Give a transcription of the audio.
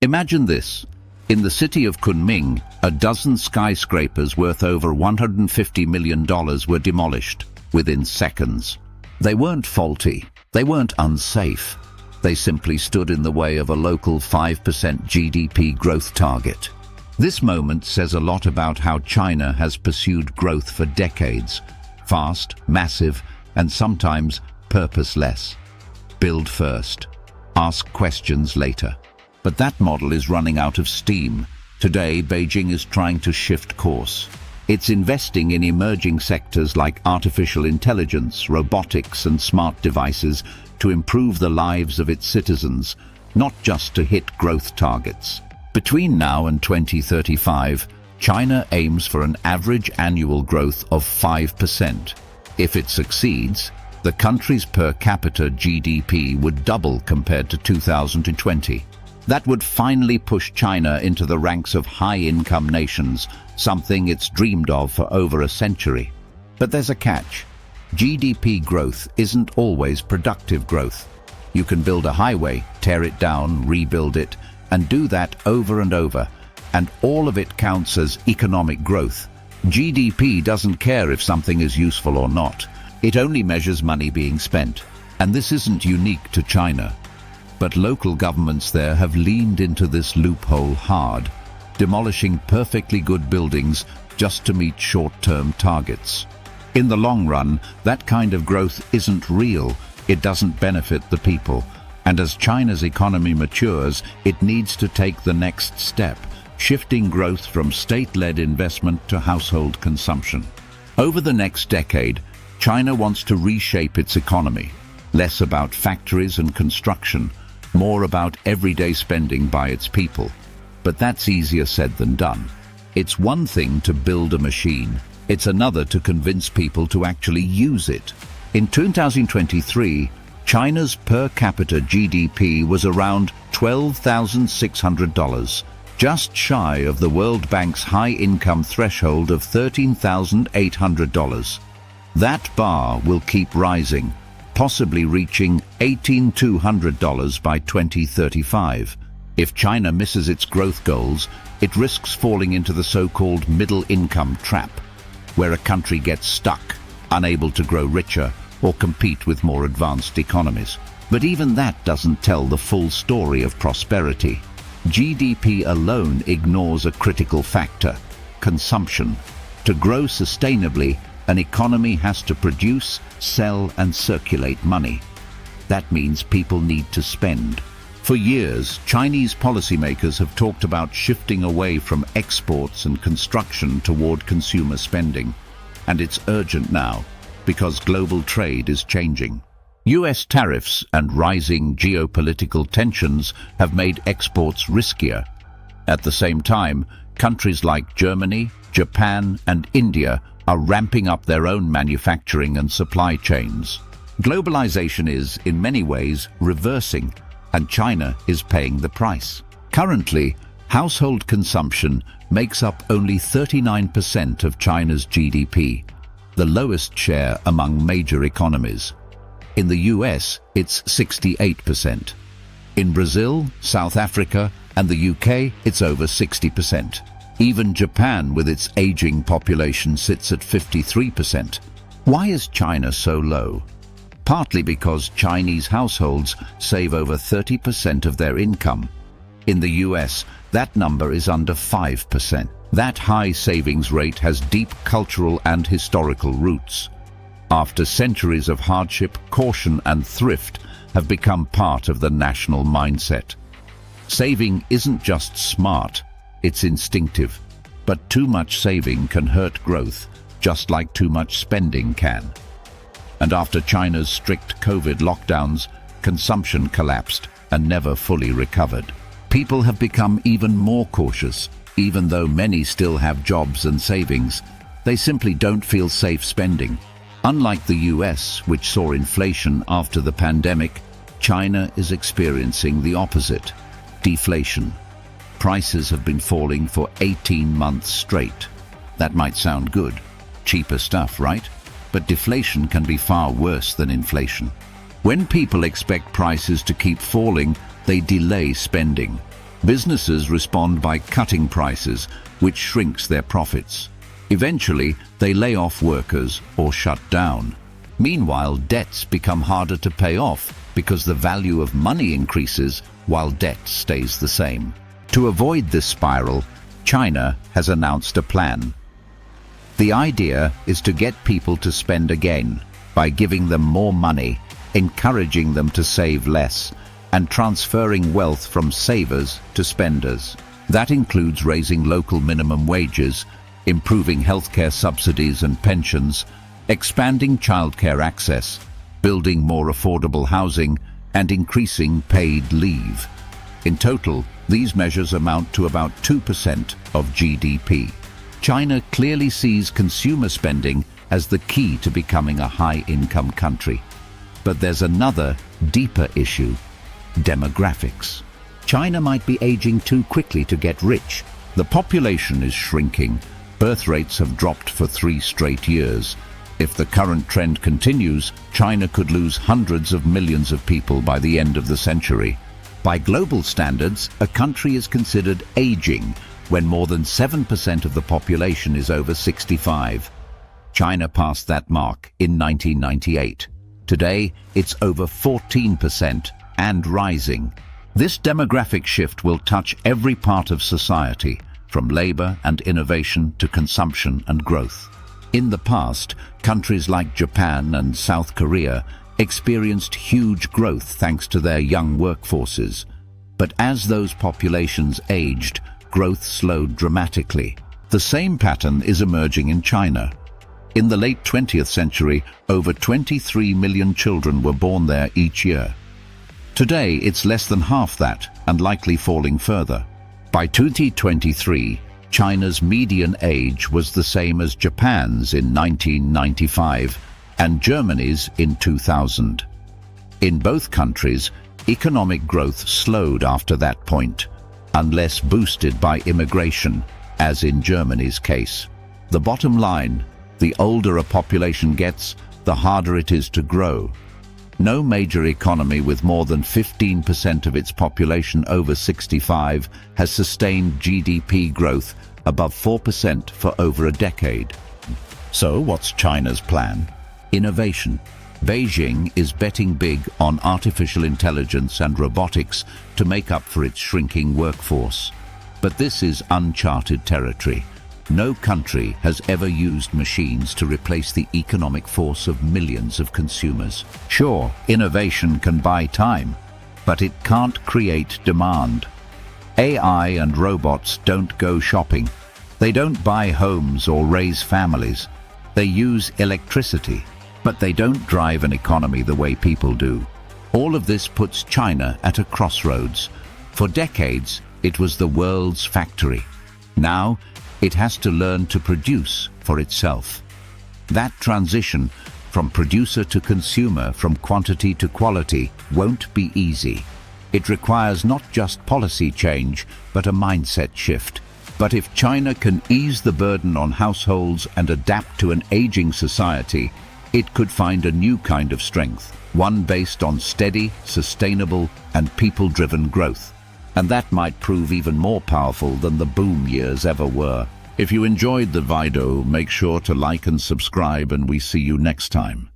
Imagine this. In the city of Kunming, a dozen skyscrapers worth over $150 million were demolished within seconds. They weren't faulty. They weren't unsafe. They simply stood in the way of a local 5% GDP growth target. This moment says a lot about how China has pursued growth for decades. Fast, massive, and sometimes purposeless. Build first. Ask questions later. But that model is running out of steam. Today, Beijing is trying to shift course. It's investing in emerging sectors like artificial intelligence, robotics, and smart devices to improve the lives of its citizens, not just to hit growth targets. Between now and 2035, China aims for an average annual growth of 5%. If it succeeds, the country's per capita GDP would double compared to 2020. That would finally push China into the ranks of high-income nations, something it's dreamed of for over a century. But there's a catch. GDP growth isn't always productive growth. You can build a highway, tear it down, rebuild it, and do that over and over, and all of it counts as economic growth. GDP doesn't care if something is useful or not. It only measures money being spent. And this isn't unique to China. But local governments there have leaned into this loophole hard, demolishing perfectly good buildings just to meet short-term targets. In the long run, that kind of growth isn't real. It doesn't benefit the people. And as China's economy matures, it needs to take the next step, shifting growth from state-led investment to household consumption. Over the next decade, China wants to reshape its economy, less about factories and construction, more about everyday spending by its people. But that's easier said than done. It's one thing to build a machine. It's another to convince people to actually use it. In 2023, China's per capita GDP was around $12,600, just shy of the World Bank's high-income threshold of $13,800. That bar will keep rising, possibly reaching $18,200 by 2035. If China misses its growth goals, it risks falling into the so-called middle-income trap, where a country gets stuck, unable to grow richer or compete with more advanced economies. But even that doesn't tell the full story of prosperity. GDP alone ignores a critical factor: consumption. To grow sustainably, an economy has to produce, sell, and circulate money. That means people need to spend. For years, Chinese policymakers have talked about shifting away from exports and construction toward consumer spending. And it's urgent now, because global trade is changing. US tariffs and rising geopolitical tensions have made exports riskier. At the same time, countries like Germany, Japan, and India are ramping up their own manufacturing and supply chains. Globalization is, in many ways, reversing, and China is paying the price. Currently, household consumption makes up only 39% of China's GDP, the lowest share among major economies. In the US, it's 68%. In Brazil, South Africa, and the UK, it's over 60%. Even Japan, with its aging population, sits at 53%. Why is China so low? Partly because Chinese households save over 30% of their income. In the US, that number is under 5%. That high savings rate has deep cultural and historical roots. After centuries of hardship, caution and thrift have become part of the national mindset. Saving isn't just smart, it's instinctive. But too much saving can hurt growth, just like too much spending can. And after China's strict COVID lockdowns, consumption collapsed and never fully recovered. People have become even more cautious. Even though many still have jobs and savings, they simply don't feel safe spending. Unlike the US, which saw inflation after the pandemic, China is experiencing the opposite: deflation. Prices have been falling for 18 months straight. That might sound good. Cheaper stuff, right? But deflation can be far worse than inflation. When people expect prices to keep falling, they delay spending. Businesses respond by cutting prices, which shrinks their profits. Eventually, they lay off workers or shut down. Meanwhile, debts become harder to pay off because the value of money increases while debt stays the same. To avoid this spiral, China has announced a plan. The idea is to get people to spend again by giving them more money, encouraging them to save less, and transferring wealth from savers to spenders. That includes raising local minimum wages, improving healthcare subsidies and pensions, expanding childcare access, building more affordable housing, and increasing paid leave. In total, these measures amount to about 2% of GDP. China clearly sees consumer spending as the key to becoming a high-income country. But there's another, deeper issue: demographics. China might be aging too quickly to get rich. The population is shrinking. Birth rates have dropped for 3 straight years. If the current trend continues, China could lose hundreds of millions of people by the end of the century. By global standards, a country is considered aging when more than 7% of the population is over 65. China passed that mark in 1998. Today, it's over 14% and rising. This demographic shift will touch every part of society, from labor and innovation to consumption and growth. In the past, countries like Japan and South Korea experienced huge growth thanks to their young workforces. But as those populations aged, growth slowed dramatically. The same pattern is emerging in China. In the late 20th century, over 23 million children were born there each year. Today, it's less than half that, and likely falling further. By 2023, China's median age was the same as Japan's in 1995 and Germany's in 2000. In both countries, economic growth slowed after that point, unless boosted by immigration, as in Germany's case. The bottom line: the older a population gets, the harder it is to grow. No major economy with more than 15% of its population over 65 has sustained GDP growth above 4% for over a decade. So what's China's plan? Innovation. Beijing is betting big on artificial intelligence and robotics to make up for its shrinking workforce. But this is uncharted territory. No country has ever used machines to replace the economic force of millions of consumers. Sure, innovation can buy time, but it can't create demand. AI and robots don't go shopping. They don't buy homes or raise families. They use electricity, but they don't drive an economy the way people do. All of this puts China at a crossroads. For decades, it was the world's factory. Now, it has to learn to produce for itself. That transition from producer to consumer, from quantity to quality, won't be easy. It requires not just policy change, but a mindset shift. But if China can ease the burden on households and adapt to an aging society, it could find a new kind of strength, one based on steady, sustainable, and people-driven growth. And that might prove even more powerful than the boom years ever were. If you enjoyed the video, make sure to like and subscribe, and we see you next time.